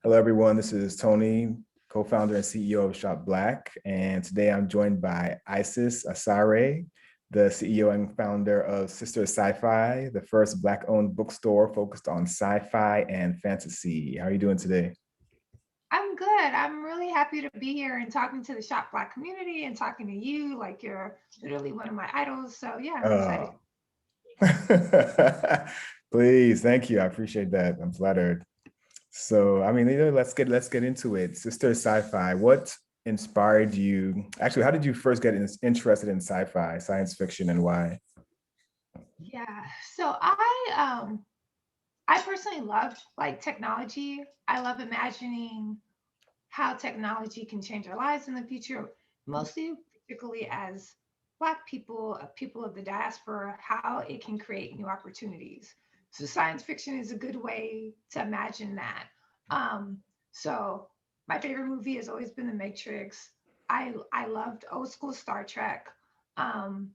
Hello, everyone. This is Tony, co-founder and CEO of SHOPPE BLACK. And today I'm joined by Asare, the CEO and founder of Sistah Scifi, the first Black-owned bookstore focused on sci-fi and fantasy. How are you doing today? I'm good. I'm really happy to be here and talking to the SHOPPE BLACK community and talking to you. Like you're literally one of my idols. So yeah, I'm excited. Please, thank you. I appreciate that. I'm flattered. So, I mean, let's get into it. Sistah Scifi, what inspired you? Actually, how did you first get interested in sci-fi, science fiction, and why? Yeah. So I personally love like technology. I love imagining how technology can change our lives in the future, mostly particularly as Black people, people of the diaspora, how it can create new opportunities. So science fiction is a good way to imagine that. Um, so my favorite movie has always been The Matrix. I loved old school Star Trek. Um,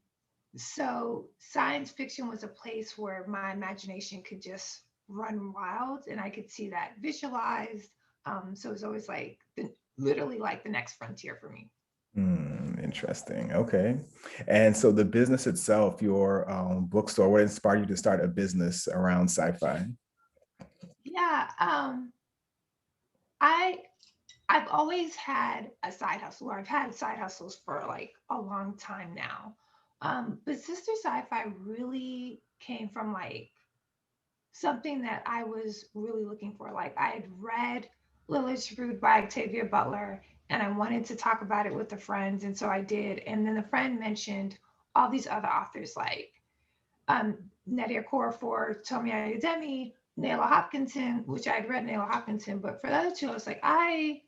so science fiction was a place where my imagination could just run wild and I could see that visualized. So it was always like literally like the next frontier for me. Interesting. Okay. And so the business itself, your bookstore, what inspired you to start a business around sci-fi? Yeah, I I've always had a side hustle, or I've had side hustles for like a long time now. But Sister Sci-Fi really came from like something that I was really looking for. Like I had read Lilith's Brood by Octavia Butler and I wanted to talk about it with a friend. And so I did. And then the friend mentioned all these other authors like Nadia Corafor, Tomi Adeyemi, Naila Hopkinson, which I'd read Naila Hopkinson, but for the other two, I was like, I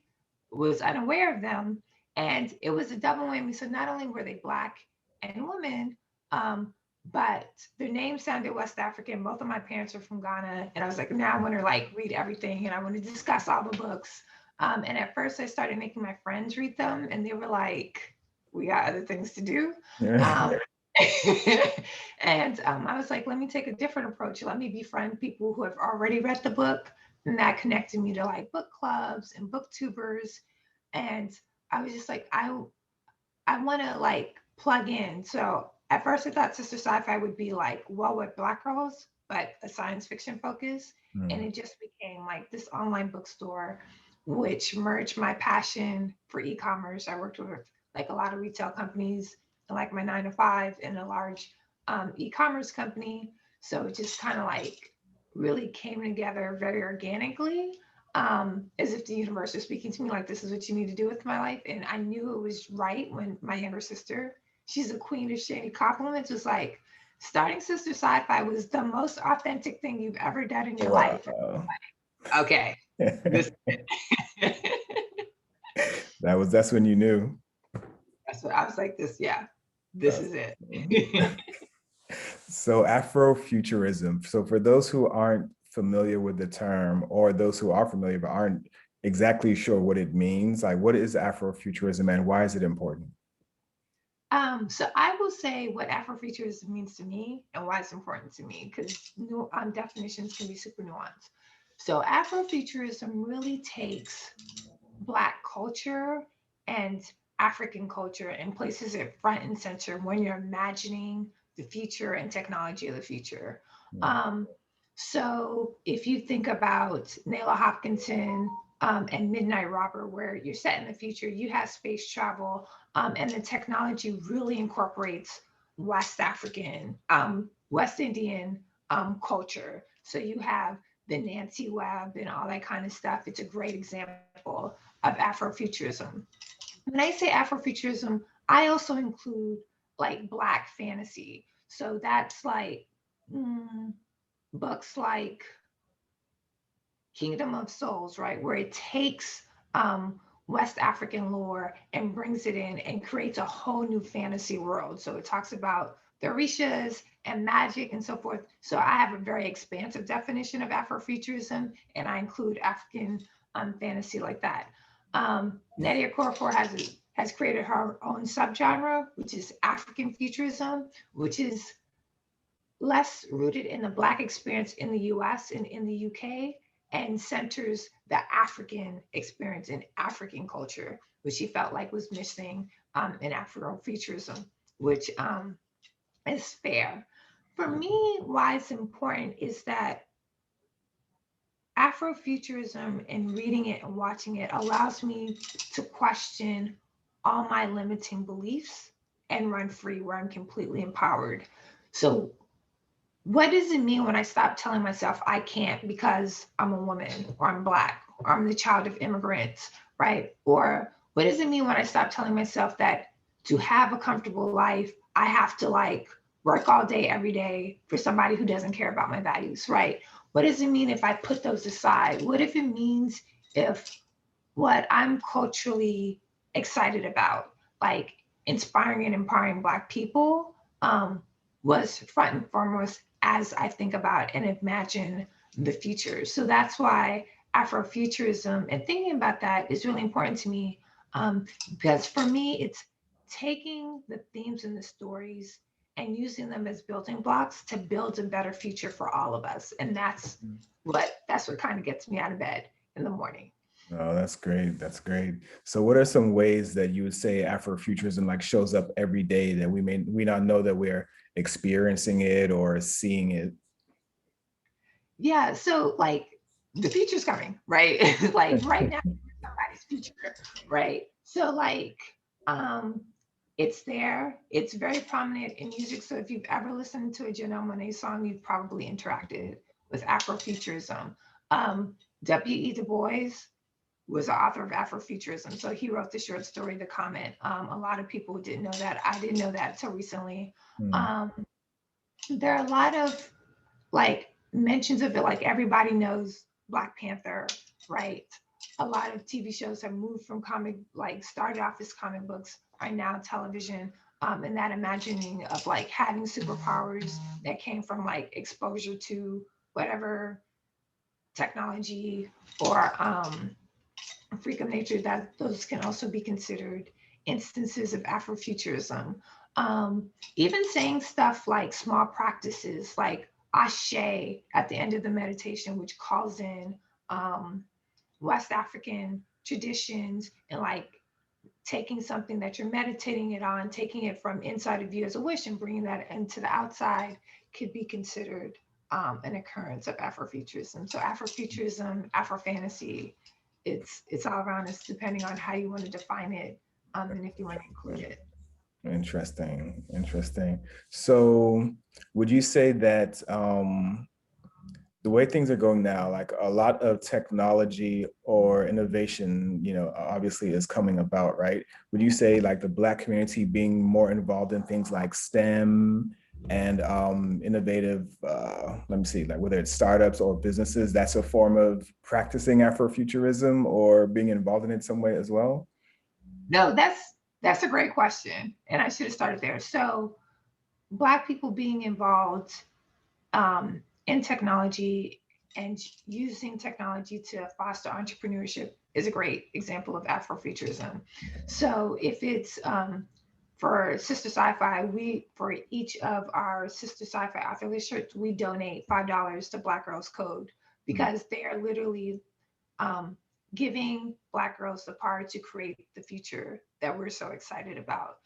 was unaware of them. And it was a double whammy. So not only were they Black and women, um, but their names sounded West African. Both of my parents are from Ghana. And I was like, now I want to like read everything and I want to discuss all the books. And at first I started making my friends read them and they were like, we got other things to do. Um, and I was like, let me take a different approach. Let me befriend people who have already read the book. And that connected me to like book clubs and booktubers. And I was just like, I want to like plug in. So at first I thought Sister Sci-Fi would be like well with Black girls, but a science fiction focus. And Hmm. it just became like this online bookstore, which merged my passion for e-commerce. I worked with like a lot of retail companies, like my 9 to 5 in a large e-commerce company. So it just kind of like really came together very organically, as if the universe was speaking to me like this is what you need to do with my life. And I knew it was right when my younger sister, she's a queen of shady compliments, was like, starting Sister Sci-Fi was the most authentic thing you've ever done in your life. Wow. Okay, this That's when you knew. that's what I was like, this, yeah, this That's is it. So Afrofuturism. So for those who aren't familiar with the term, or those who are familiar but aren't exactly sure what it means, like what is Afrofuturism and why is it important? So I will say what Afrofuturism means to me and why it's important to me, because definitions can be super nuanced. So Afrofuturism really takes Black culture and African culture and places it front and center when you're imagining the future and technology of the future. Hmm. Um, so if you think about Naila Hopkinson and Midnight Robber, where you're set in the future, you have space travel, and the technology really incorporates West African, West Indian culture. So you have the Nancy Webb and all that kind of stuff. It's a great example of Afrofuturism. When I say Afrofuturism, I also include like Black fantasy. So that's like mm, books like Kingdom of Souls, right? Where it takes West African lore and brings it in and creates a whole new fantasy world. So it talks about the Orishas and magic and so forth. So I have a very expansive definition of Afrofuturism, and I include African fantasy like that. Nadia Corfor has created her own subgenre, which is African futurism, which is less rooted in the Black experience in the US and in the UK, and centers the African experience and African culture, which she felt like was missing in Afrofuturism, which is fair. For me, why it's important is that Afrofuturism and reading it and watching it allows me to question all my limiting beliefs and run free where I'm completely empowered. So, what does it mean when I stop telling myself I can't because I'm a woman or I'm Black or I'm the child of immigrants, right? Or what does it mean when I stop telling myself that to have a comfortable life, I have to like work all day, every day for somebody who doesn't care about my values, right? What does it mean if I put those aside? What if it means if what I'm culturally excited about, like inspiring and empowering Black people, was front and foremost as I think about and imagine the future. So that's why Afrofuturism and thinking about that is really important to me, because for me, it's taking the themes and the stories and using them as building blocks to build a better future for all of us. And that's what kind of gets me out of bed in the morning. Oh, that's great. That's great. So what are some ways that you would say Afrofuturism like shows up every day that we not know that we're experiencing it or seeing it? Yeah, so like the future's coming, right? Like right now, somebody's future, right? So like um it's there, it's very prominent in music. So if you've ever listened to a Janelle Monáe song, you've probably interacted with Afrofuturism. Um, W.E. Du Bois was the author of Afrofuturism. So he wrote the short story, The Comet. A lot of people didn't know that. I didn't know that till recently. Hmm. Um, there are a lot of like mentions of it, like everybody knows Black Panther, right? A lot of TV shows have moved from comic, like started off as comic books, are now television. And that imagining of like having superpowers that came from like exposure to whatever technology or freak of nature, that those can also be considered instances of Afrofuturism. Even saying stuff like small practices like ashe at the end of the meditation, which calls in um, West African traditions and like taking something that you're meditating it on, taking it from inside of you as a wish and bringing that into the outside could be considered an occurrence of Afrofuturism. So Afrofuturism, Afrofantasy, it's all around us depending on how you want to define it, and if you want to include it. Interesting. Interesting. So would you say that the way things are going now, like a lot of technology or innovation, obviously is coming about, right? Would you say like the Black community being more involved in things like STEM and innovative, let me see, like whether it's startups or businesses, that's a form of practicing Afrofuturism or being involved in it some way as well? No, that's a great question, and I should have started there. So Black people being involved in technology and using technology to foster entrepreneurship is a great example of Afrofuturism. So if it's for Sistah Scifi, we for each of our Sistah Scifi author list shirts, we donate $5 to Black Girls Code because they are literally um, giving Black girls the power to create the future that we're so excited about.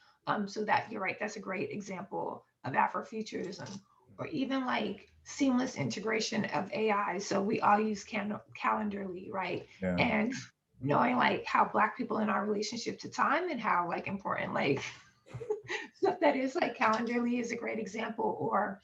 So that you're right, that's a great example of Afrofuturism, or even like seamless integration of AI. So we all use Calendarly, right? Yeah. And knowing like how Black people in our relationship to time and how like important like stuff that is like Calendarly is a great example. Or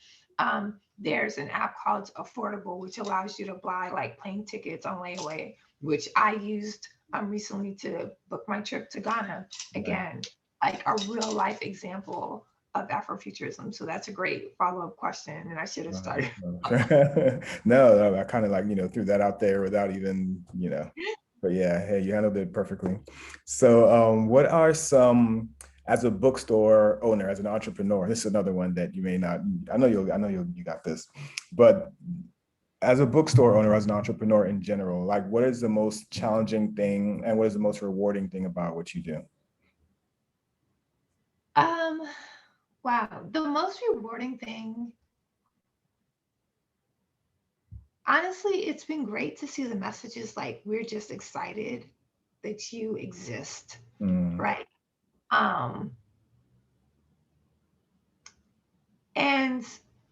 there's an app called Affordable, which allows you to buy like plane tickets on layaway, which I used recently to book my trip to Ghana. Right. Again, like a real life example of Afrofuturism. So that's a great follow up question, and I should have started. No, no. No, I kind of like, threw that out there without even, but yeah, hey, you handled it perfectly. So what are some, as a bookstore owner, as an entrepreneur, this is another one that you may not, you got this, but as a bookstore owner, as an entrepreneur in general, like what is the most challenging thing and what is the most rewarding thing about what you do? Um, wow, the most rewarding thing Honestly, it's been great to see the messages like we're just excited that you exist, Mm, right? Um, and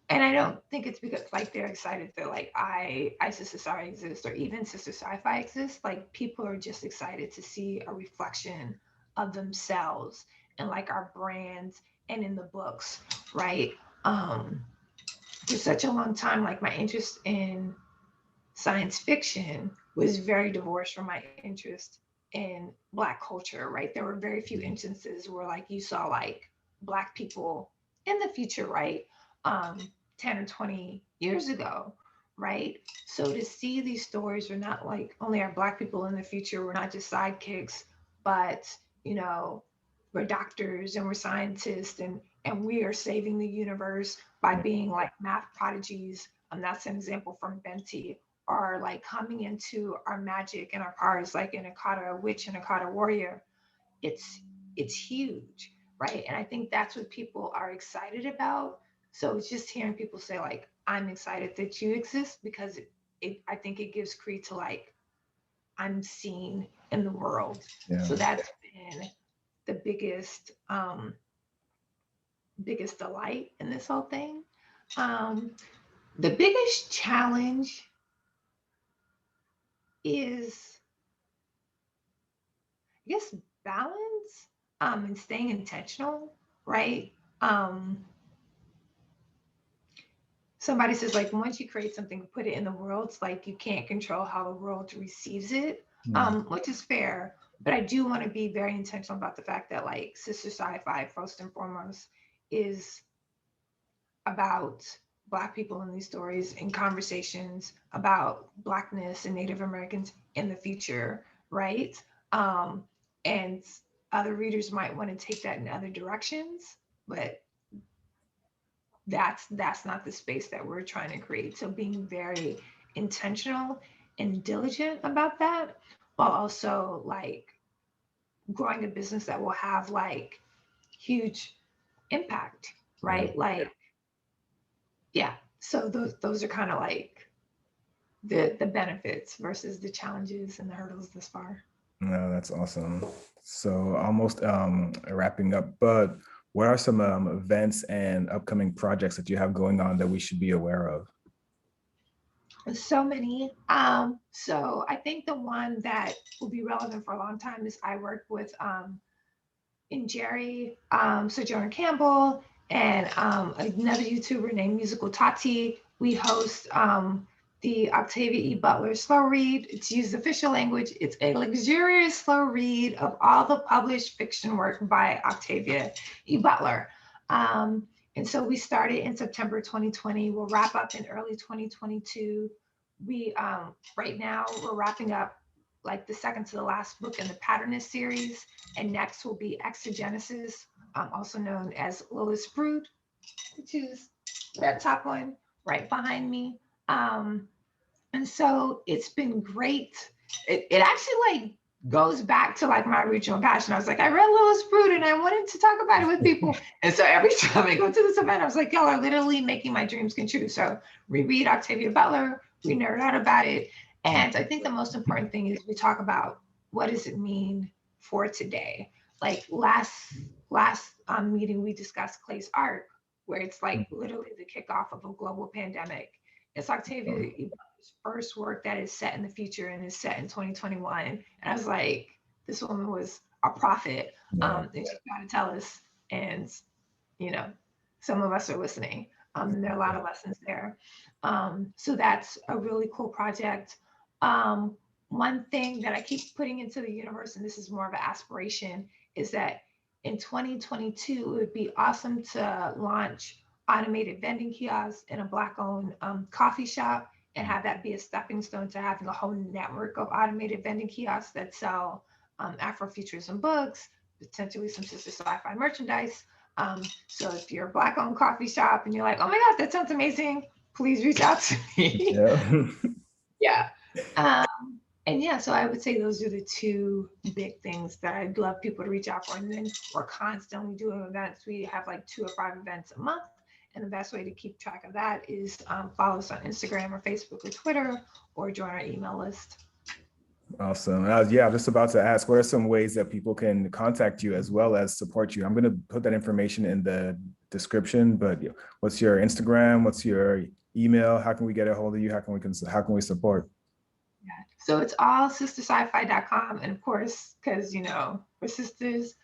and I don't think it's because like they're excited that like Sister Sci exists or even Sister Sci-Fi exists. Like people are just excited to see a reflection of themselves and like our brands and in the books, right? Um, for such a long time, like my interest in science fiction was very divorced from my interest in Black culture, right? There were very few instances where like you saw like Black people in the future, right? um 10 or 20 years ago, right? So to see these stories, we're not like only are Black people in the future, we're not just sidekicks, but you know, we're doctors and we're scientists, and we are saving the universe by yeah. being like math prodigies. That's an example from Benti, are like coming into our magic and our powers, like in Akata witch and Akata warrior. It's it's huge, right? And I think that's what people are excited about. So it's just hearing people say like, "I'm excited that you exist," because I think it gives credence to like I'm seen in the world. Yeah. So that's been the biggest delight in this whole thing. Um, the biggest challenge is, I guess, balance, and staying intentional, right? Um, Somebody says like once you create something, put it in the world, it's like you can't control how the world receives it, Mm, which is fair. But I do want to be very intentional about the fact that like Sister Sci-Fi, first and foremost, is about Black people in these stories and conversations about Blackness and Native Americans in the future, right? Um, and other readers might want to take that in other directions, but that's not the space that we're trying to create. So being very intentional and diligent about that, while also like growing a business that will have like huge impact, yeah. right? Like, yeah. So those are kind of like the benefits versus the challenges and the hurdles this far. No, that's awesome. So almost wrapping up, but what are some events and upcoming projects that you have going on that we should be aware of? So many. So I think the one that will be relevant for a long time is I work with in Jerry, Sojourner Campbell, and another YouTuber named Musical Tati. We host the Octavia E. Butler Slow Read. It's used official language. It's a luxurious slow read of all the published fiction work by Octavia E. Butler. Um, and so we started in September 2020. We'll wrap up in early 2022. We right now we're wrapping up like the second to the last book in the Patternist series, and next will be Exogenesis, also known as Lilith's Brood, which is that top one right behind me. Um, and so it's been great. It actually like goes back to like my original passion. I was like, I read Lilith's Brood and I wanted to talk about it with people. And so every time I go to this event, I was like, y'all are literally making my dreams come true. So we read Octavia Butler, we nerd out about it. And I think the most important thing is we talk about what does it mean for today. Like last meeting, we discussed Clay's arc, where it's like literally the kickoff of a global pandemic. It's Octavia first work that is set in the future and is set in 2021. And I was like, this woman was a prophet. Yeah. And she's got to tell us. And, you know, some of us are listening. There are a lot of lessons there. So that's a really cool project. Um, One thing that I keep putting into the universe, and this is more of an aspiration, is that in 2022, it would be awesome to launch automated vending kiosks in a Black owned coffee shop and have that be a stepping stone to having a whole network of automated vending kiosks that sell Afrofuturism books, potentially some Sister Sci-Fi merchandise. So if you're a Black owned coffee shop and you're like, oh my God, that sounds amazing, please reach out to me. Yeah. Yeah. Um, and yeah, so I would say those are the two big things that I'd love people to reach out for. And then we're constantly doing events. We have like 2 or 5 events a month. And the best way to keep track of that is follow us on Instagram or Facebook or Twitter, or join our email list. Awesome. Yeah, I was just about to ask, what are some ways that people can contact you as well as support you? I'm going to put that information in the description, but what's your Instagram? What's your email? How can we get a hold of you? How can we support? Yeah. So it's all sistahscifi.com. And of course, because, we're sisters,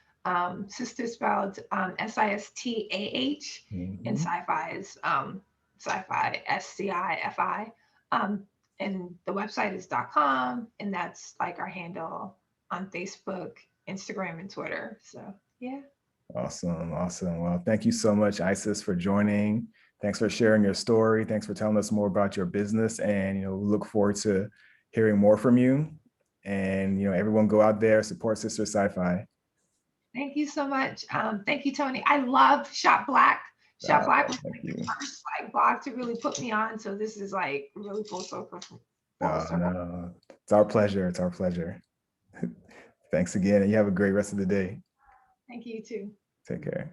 sister spelled Sistah, and sci-fi is sci-fi, SCIFI. And the website is .com, and that's like our handle on Facebook, Instagram, and Twitter. So yeah. Awesome. Awesome. Well, thank you so much, Isis, for joining. Thanks for sharing your story. Thanks for telling us more about your business. And, we look forward to hearing more from you. And, everyone go out there, support Sistah Scifi. Thank you so much. Thank you, Tony. I love Shoppe Black. Shoppe Black was like the first blog to really put me on. So this is like really full circle. No, it's our pleasure. It's our pleasure. Thanks again. And you have a great rest of the day. Thank you too. Take care.